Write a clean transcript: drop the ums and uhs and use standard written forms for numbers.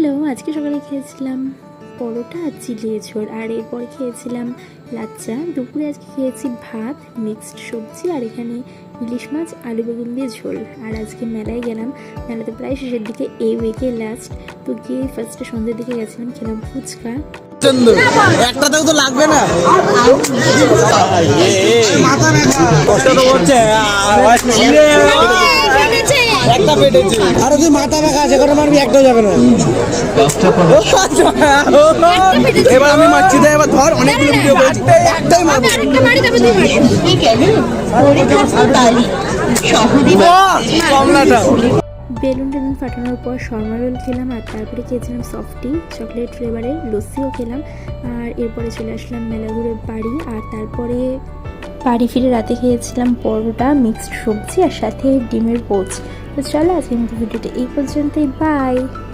Hello, আজকে সকালে খেয়েছিলাম পরোটা আর চিলি এঁচড়, আর এরপর খেয়েছিলাম লাচ্চা। দুপুরে আজকে খেয়েছি ভাত, মিক্সড সবজি, আর এখানে ইলিশ মাছ আলু বেগুন দিয়ে ঝোল। আর আজকে মেলায় গেলাম, মেলাতে প্রায় শেষের দিকে, এই উইকে লাস্ট। তো গিয়ে ফার্স্টে সন্ধ্যের দিকে গেছিলাম, খেলাম ফুচকা। একটাতেও তো লাগবে না। আরে তুই মাথা মাখা আছে, কোনো মারবি, একটাও যাবে না। এবার আমি মারছি, এবার ধর, অনেকগুলো ভিডিও করেছি, একটাই মারবো। বেলুন টেলুন ফাটানোর পর শর্মা রোল খেলাম, আর তারপরে খেয়েছিলাম সফটি চকলেট ফ্লেভারের লস্যিও খেলাম। আর এরপরে চলে আসলাম মেলা ঘুরে বাড়ি, আর তারপরে বাড়ি ফিরে রাতে খেয়েছিলাম পরোটা, মিক্সড সবজি, আর সাথে ডিমের পোচ। তো চলো আজকের মতো ভিডিওটা এই পর্যন্তই, বাই।